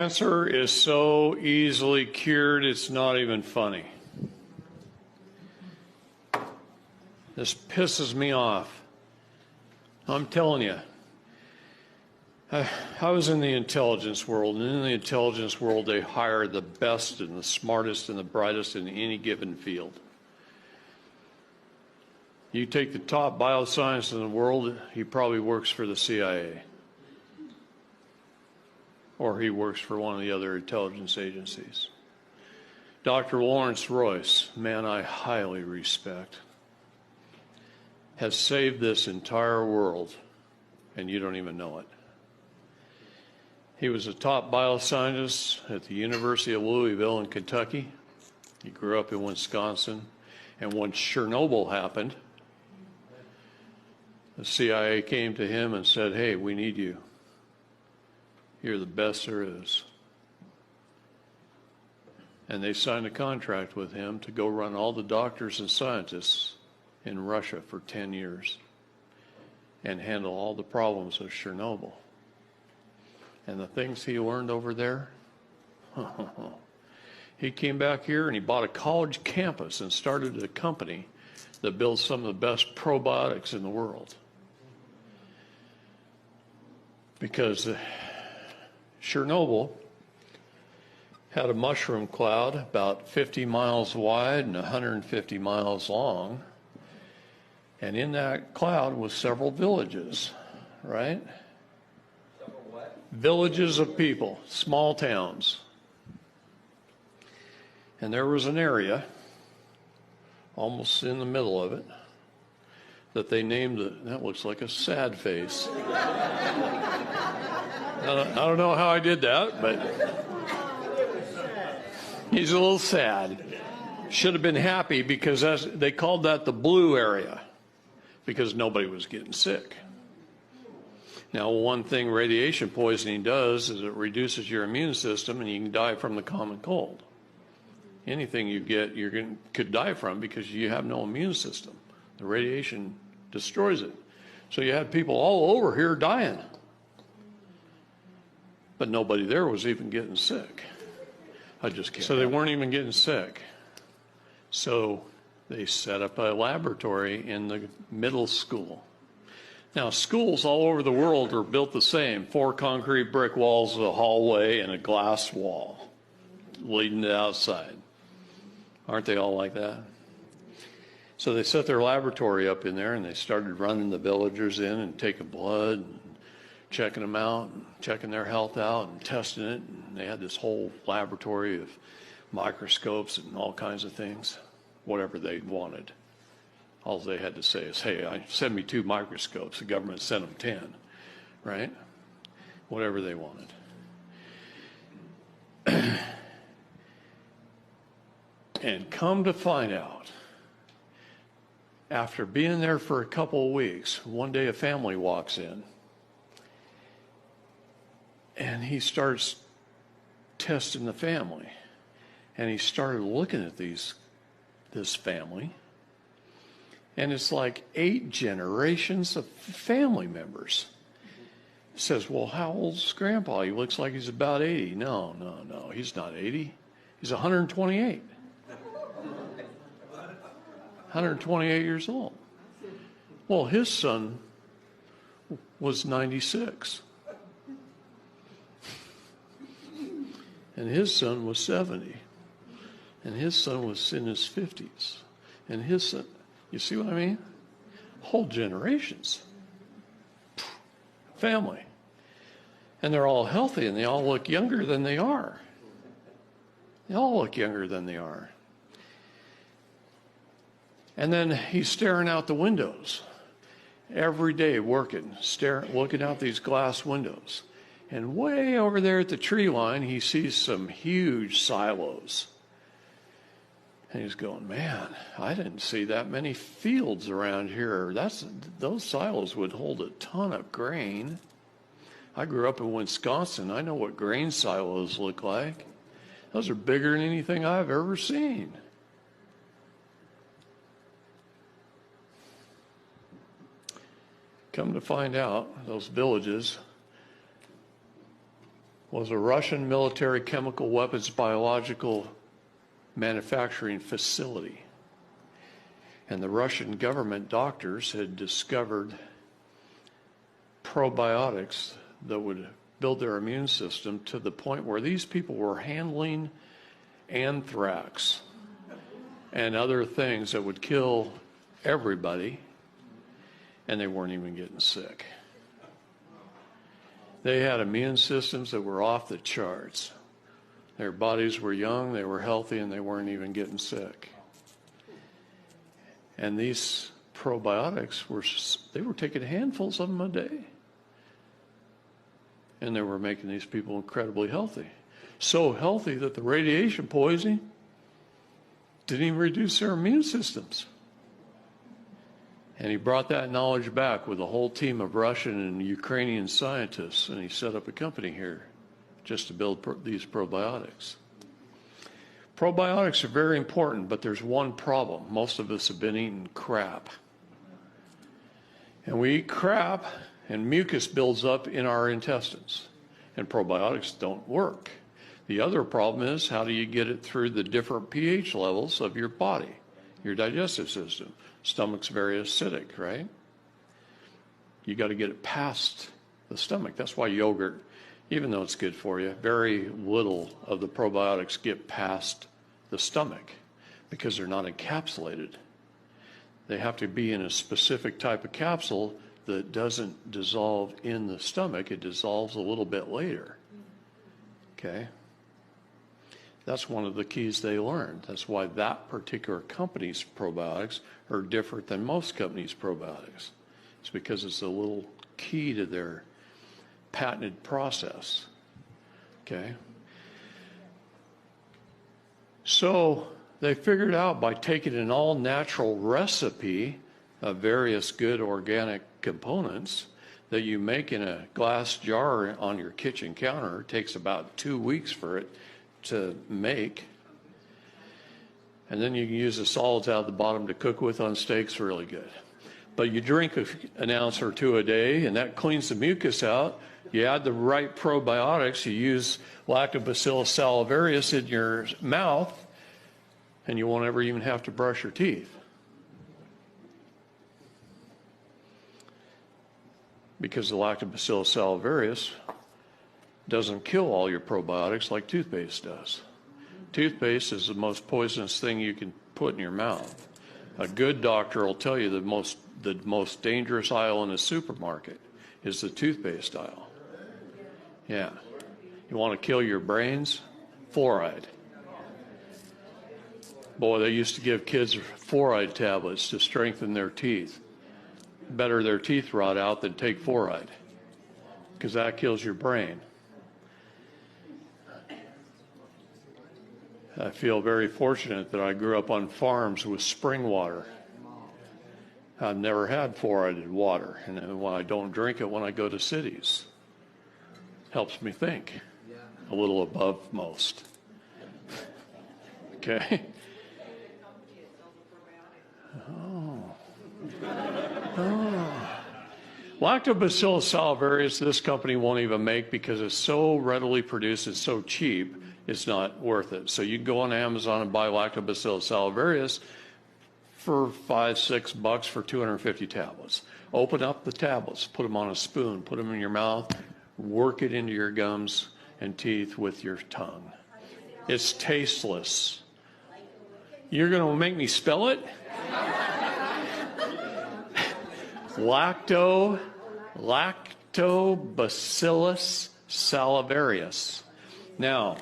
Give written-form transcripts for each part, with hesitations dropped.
Cancer is so easily cured, it's not even funny. This pisses me off. I'm telling you. I was in the intelligence world, and in the intelligence world, they hire the best and the smartest and the brightest in any given field. You take the top bioscientist in the world, he probably works for the CIA. Or he works for one of the other intelligence agencies. Dr. Lawrence Royce, man I highly respect, has saved this entire world, and you don't even know it. He was a top bioscientist at the University of Louisville in Kentucky. He grew up in Wisconsin, and when Chernobyl happened, the CIA came to him and said, "Hey, we need you. You're the best there is." And they signed a contract with him to go run all the doctors and scientists in Russia for 10 years and handle all the problems of Chernobyl. And the things he learned over there, he came back here and he bought a college campus and started a company that builds some of the best probiotics in the world. Because Chernobyl had a mushroom cloud about 50 miles wide and 150 miles long. And in that cloud was several villages, right? Several what? Villages of people, small towns. And there was an area, almost in the middle of it, that they named that looks like a sad face. I don't know how I did that, but he's a little sad. Should have been happy because they called that the blue area because nobody was getting sick. Now, one thing radiation poisoning does is it reduces your immune system and you can die from the common cold. Anything you get, could die from because you have no immune system. The radiation destroys it. So you had people all over here dying. But nobody there was even getting sick. I just can't. So they weren't even getting sick. So they set up a laboratory in the middle school. Now, schools all over the world are built the same. 4 concrete brick walls, a hallway, and a glass wall leading to outside. Aren't they all like that? So they set their laboratory up in there, and they started running the villagers in and taking blood and checking them out and checking their health out and testing it. And they had this whole laboratory of microscopes and all kinds of things, whatever they wanted. All they had to say is, "Hey, send me 2 microscopes." The government sent them 10, right? Whatever they wanted. And come to find out, after being there for a couple of weeks, one day a family walks in and he starts testing the family. And he started looking at this family, and it's like 8 generations of family members. He says, "Well, how old's Grandpa? He looks like he's about 80. No, he's not 80. He's 128. 128 years old. Well, his son was 96. And his son was 70. And his son was in his 50s. And his son, you see what I mean? Whole generations. Family. And they're all healthy and they all look younger than they are. They all look younger than they are. And then he's staring out the windows every day, working, looking out these glass windows. And way over there at the tree line, he sees some huge silos. And he's going, "Man, I didn't see that many fields around here. Those silos would hold a ton of grain. I grew up in Wisconsin. I know what grain silos look like. Those are bigger than anything I've ever seen." Come to find out, those villages was a Russian military chemical weapons biological manufacturing facility. And the Russian government doctors had discovered probiotics that would build their immune system to the point where these people were handling anthrax and other things that would kill everybody, and they weren't even getting sick. They had immune systems that were off the charts. Their bodies were young, they were healthy, and they weren't even getting sick. And these probiotics they were taking handfuls of them a day. And they were making these people incredibly healthy. So healthy that the radiation poisoning didn't even reduce their immune systems. And he brought that knowledge back with a whole team of Russian and Ukrainian scientists, and he set up a company here just to build these probiotics. Probiotics are very important, but there's one problem. Most of us have been eating crap. And we eat crap, and mucus builds up in our intestines, and probiotics don't work. The other problem is, how do you get it through the different pH levels of your body, your digestive system? Stomach's very acidic, right? You got to get it past the stomach. That's why yogurt, even though it's good for you, very little of the probiotics get past the stomach because they're not encapsulated. They have to be in a specific type of capsule that doesn't dissolve in the stomach. It dissolves a little bit later. Okay? That's one of the keys they learned. That's why that particular company's probiotics are different than most companies' probiotics. It's because it's a little key to their patented process. Okay? So they figured out by taking an all-natural recipe of various good organic components that you make in a glass jar on your kitchen counter. It takes about 2 weeks for it to make. And then you can use the solids out of the bottom to cook with on steaks really good. But you drink an ounce or two a day, and that cleans the mucus out. You add the right probiotics, you use Lactobacillus salivarius in your mouth, and you won't ever even have to brush your teeth. Because the Lactobacillus salivarius doesn't kill all your probiotics like toothpaste does. Toothpaste is the most poisonous thing you can put in your mouth. A good doctor will tell you the most dangerous aisle in a supermarket is the toothpaste aisle. Yeah. You want to kill your brains? Fluoride. Boy, they used to give kids fluoride tablets to strengthen their teeth. Better their teeth rot out than take fluoride, because that kills your brain. I feel very fortunate that I grew up on farms with spring water. I've never had fluoridated water, and when I don't drink it when I go to cities, helps me think a little above most. Okay? Lactobacillus salivarius, this company won't even make because it's so readily produced, it's so cheap, it's not worth it. So you can go on Amazon and buy Lactobacillus salivarius for $5, $6 for 250 tablets. Open up the tablets, put them on a spoon, put them in your mouth, work it into your gums and teeth with your tongue. It's tasteless. You're going to make me spell it? Lactobacillus salivarius. Now,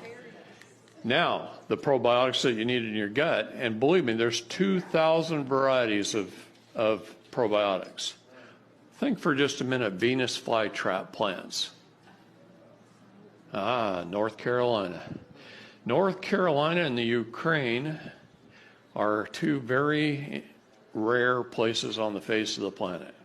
the probiotics that you need in your gut, and believe me, there's 2,000 varieties of probiotics. Think for just a minute, Venus flytrap plants. North Carolina. North Carolina and the Ukraine are two very rare places on the face of the planet.